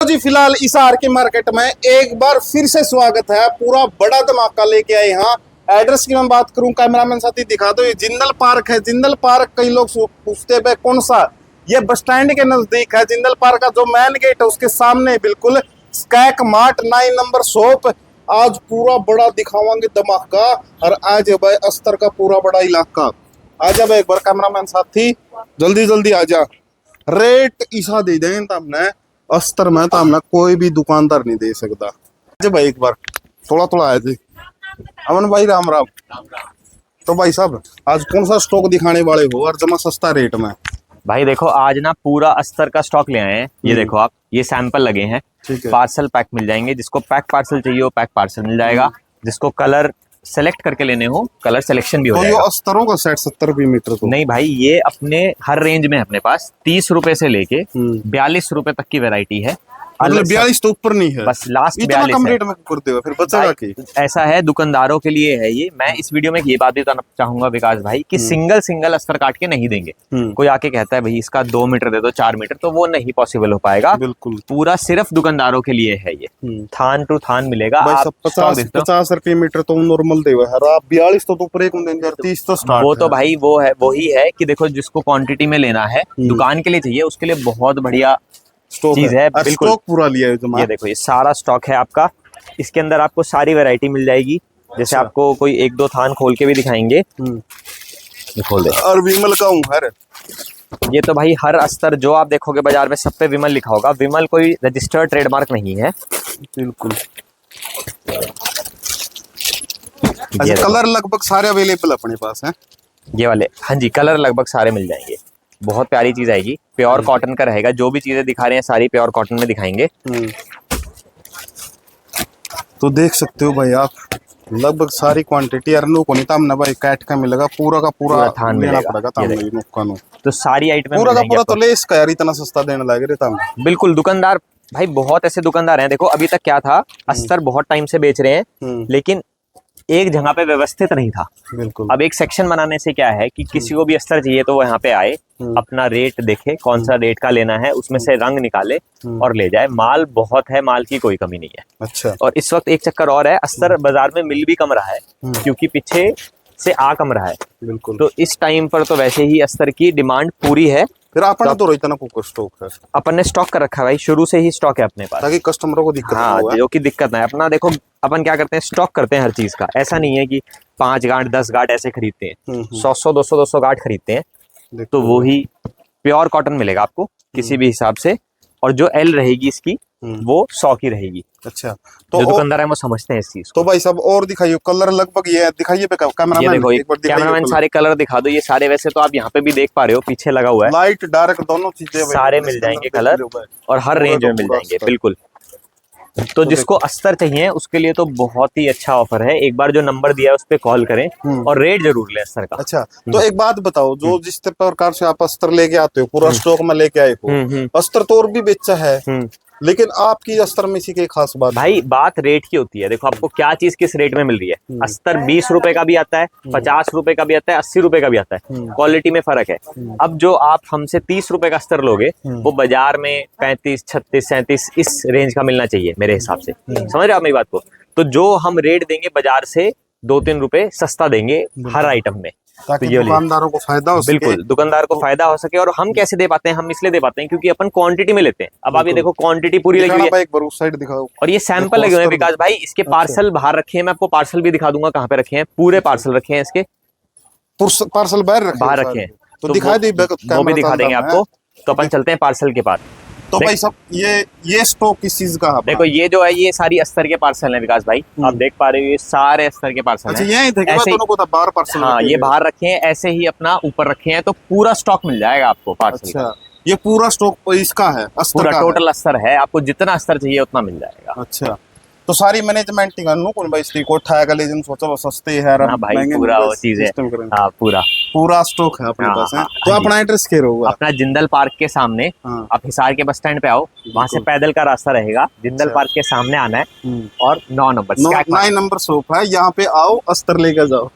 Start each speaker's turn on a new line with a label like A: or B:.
A: तो जी फिलहाल इस आर के मार्केट में एक बार फिर से स्वागत है। पूरा बड़ा धमाका लेके आए यहाँ। एड्रेस की मैं बात करूं, कैमरामैन साथी दिखा दो। ये जिंदल पार्क है। जिंदल पार्क कई लोग पूछते हैं कौन सा, ये बस स्टैंड के नजदीक है। जिंदल पार्क का जो मेन गेट है उसके सामने बिल्कुल स्कैक मार्ट 9 नंबर शॉप। आज पूरा बड़ा दिखावांगे धमाका। और आज है भाई अस्तर का पूरा बड़ा इलाका। आजा भाई एक बार कैमरामैन साथी, जल्दी जल्दी आजा। रेट ईसा दे दें तो हमने अस्तर में तो हमने कोई भी दुकानदार नहीं दे सकता। अच्छा भाई एक बार थोड़ा थोड़ा आया जी। अमन भाई राम राम। तो भाई साहब आज कौन सा स्टॉक दिखाने वाले हो और जमा सस्ता रेट में?
B: भाई देखो आज ना पूरा अस्तर का स्टॉक ले आए हैं। ये देखो आप, ये सैंपल लगे हैं। पार्सल पैक मिल जाएंगे। जिसको पैक पार्सल चाहिए वो पैक पार्सल मिल जाएगा। जिसको कलर सेलेक्ट करके लेने हो कलर सिलेक्शन भी हो जाएगा।
A: तो अस्तरों का सेट 70 रुपये मीटर तो
B: नहीं भाई, ये अपने हर रेंज में अपने पास 30 रुपए से लेके 42 रुपए तक की वैरायटी है।
A: मतलब 42 तो ऊपर नहीं है,
B: बस लास्ट 42
A: कम रेट में कर देगा फिर बचेगा की।
B: ऐसा है, दुकानदारों के लिए है ये। मैं इस वीडियो में ये बात भी बताना चाहूंगा विकास भाई कि सिंगल अस्तर काट के नहीं देंगे। कोई आके कहता है भाई इसका 2 मीटर दे दो, 4 मीटर, तो वो नहीं पॉसिबल हो पाएगा।
A: बिल्कुल
B: पूरा सिर्फ दुकानदारों के लिए है ये। थान टू थान मिलेगा। आप
A: 50 रुपये मीटर तो नॉर्मल देगा है। 42 तो ऊपर 30 तो स्टार्ट।
B: वो तो भाई वो है, वही है कि देखो जिसको क्वांटिटी में लेना है, दुकान के लिए चाहिए, उसके लिए बहुत बढ़िया चीज है। बिल्कुल
A: स्टॉक पूरा लिया है।
B: ये देखो ये सारा स्टॉक है आपका। इसके अंदर आपको सारी वैरायटी मिल जाएगी। जैसे आपको कोई 1-2 थान खोल के भी दिखाएंगे। खोल दे।
A: और विमल का हर
B: ये तो भाई हर अस्तर जो आप देखोगे बाजार में सब पे विमल लिखा होगा। विमल कोई रजिस्टर्ड ट्रेडमार्क नहीं है।
A: बिल्कुल। अच्छा, कलर लगभग सारे अवेलेबल अपने पास हैं।
B: ये वाले, हाँ जी, कलर लगभग सारे मिल जाएंगे। बहुत प्यारी चीज आएगी। प्योर कॉटन का रहेगा। जो भी चीजें दिखा रहे हैं सारी प्योर कॉटन में दिखाएंगे।
A: तो देख सकते हो भाई आप, लगभग सारी क्वांटिटी अरनू को नहीं था भाई। कैट का मिलेगा पूरा का पूरा
B: थान
A: लेना
B: मिलेगा
A: पड़ेगा।
B: तो सारी आइटम
A: पूरा का पूरा तो लेस का यार इतना सस्ता देने लगे रे था।
B: बिल्कुल। दुकानदार भाई बहुत ऐसे दुकानदार हैं। देखो अभी तक क्या था, अस्तर बहुत टाइम से बेच रहे हैं लेकिन एक जगह पे व्यवस्थित नहीं था।
A: बिल्कुल।
B: अब एक सेक्शन बनाने से क्या है कि किसी को भी अस्तर चाहिए तो वो यहाँ पे आए, अपना रेट देखे, कौन सा रेट का लेना है, उसमें से रंग निकाले और ले जाए। माल बहुत है, माल की कोई कमी नहीं है।
A: अच्छा।
B: और इस वक्त एक चक्कर और है, अस्तर बाजार में मिल भी कम रहा है क्योंकि पीछे से आ कम रहा है।
A: बिल्कुल।
B: तो इस टाइम पर तो वैसे ही अस्तर की डिमांड पूरी है।
A: फिर अपन तो इतना कुकर स्टॉक है।
B: अपन ने स्टॉक कर रखा है भाई, शुरू से ही स्टॉक है अपने पास,
A: ताकि कस्टमरों को दिक्कत ना हो।
B: जो कि दिक्कत ना है। अपना देखो अपन क्या करते हैं, स्टॉक करते हैं हर चीज का। ऐसा नहीं है कि 5 गांठ 10 गांठ ऐसे खरीदते हैं। 100 200 गांठ खरीदते हैं। तो वो ही प्योर कॉटन मिलेगा आपको किसी भी हिसाब से। और जो एल रहेगी इसकी वो 100 की रहेगी।
A: अच्छा।
B: तो जो दुकानदार है वो समझते हैं इस चीज को।
A: तो भाई साहब और दिखाइए कलर लगभग ये दिखाइए पे
B: कैमरामैन सारे कलर दिखा दो। ये सारे वैसे तो आप यहाँ पे भी देख पा रहे हो, पीछे लगा हुआ है।
A: लाइट डार्क दोनों चीजें
B: सारे मिल जाएंगे कलर और हर रेंज में मिल जाएंगे। बिल्कुल। तो जिसको अस्तर चाहिए उसके लिए तो बहुत ही अच्छा ऑफर है। एक बार जो नंबर दिया है उस पर कॉल करें और रेट जरूर लें अस्तर का।
A: अच्छा, तो एक बात बताओ, जो जिस प्रकार से आप अस्तर लेके आते हो, पूरा स्टॉक में लेके आए हो, अस्तर तो और भी बेचा है, लेकिन आपकी अस्तर में इसी की खास बात
B: भाई, बात रेट की होती है। देखो आपको क्या चीज किस रेट में मिल रही है। अस्तर 20 रुपए का भी आता है, 50 रुपए का भी आता है, 80 रुपए का भी आता है। क्वालिटी में फर्क है। अब जो आप हमसे 30 रुपए का अस्तर लोगे वो बाजार में 35, 36, 37 इस रेंज का मिलना चाहिए मेरे हिसाब से। समझ रहे हो आप मेरी बात को? तो जो हम रेट देंगे बाजार से 2-3 रुपए सस्ता देंगे हर आइटम में,
A: ताकि दुकानदारों को फायदा हो सके।
B: बिल्कुल, दुकानदार को फायदा हो सके। और हम कैसे दे पाते हैं? हम इसलिए दे पाते हैं क्योंकि अपन क्वांटिटी में लेते हैं। अब आप ये देखो क्वांटिटी पूरी लगी हुई है।
A: एक बार उस साइड दिखाओ।
B: और ये सैंपल लगे हुए हैं विकास भाई। इसके पार्सल बाहर रखे हैं। मैं आपको पार्सल भी दिखा दूंगा कहाँ पे रखे हैं। पूरे पार्सल रखे हैं इसके।
A: पार्सल बाहर
B: रखे हैं
A: तो दिखा दी,
B: वो भी दिखा देंगे आपको। तो अपन चलते हैं पार्सल के पास।
A: तो भाई सब ये स्टॉक किस चीज का है?
B: देखो ये जो है ये सारी अस्तर के पार्सल हैं विकास भाई। आप देख पा रहे हो ये सारे अस्तर के पार्सल हैं।
A: बाहर पार्सल।
B: हाँ, ये बाहर रखे हैं, ऐसे ही अपना ऊपर रखे हैं। तो पूरा स्टॉक मिल जाएगा आपको पार्सल।
A: अच्छा, ये पूरा स्टॉक इसका है? अस्तर
B: पूरा टोटल अस्तर है। आपको जितना अस्तर चाहिए उतना मिल जाएगा।
A: अच्छा, तो सारी मैनेजमेंट भाई को उठाएगा, लेकिन सोचो वो सस्ते है
B: भाई, पूरा वो चीज है। हाँ,
A: पूरा स्टॉक है अपने पास। तो अपना एड्रेस क्या होगा?
B: अपना जिंदल पार्क के सामने। आप हिसार के बस स्टैंड पे आओ, वहाँ से पैदल का रास्ता रहेगा। जिंदल पार्क के सामने आना है और 9 नंबर
A: 9 नंबर शॉप है। यहाँ पे आओ, अस्तर लेकर जाओ।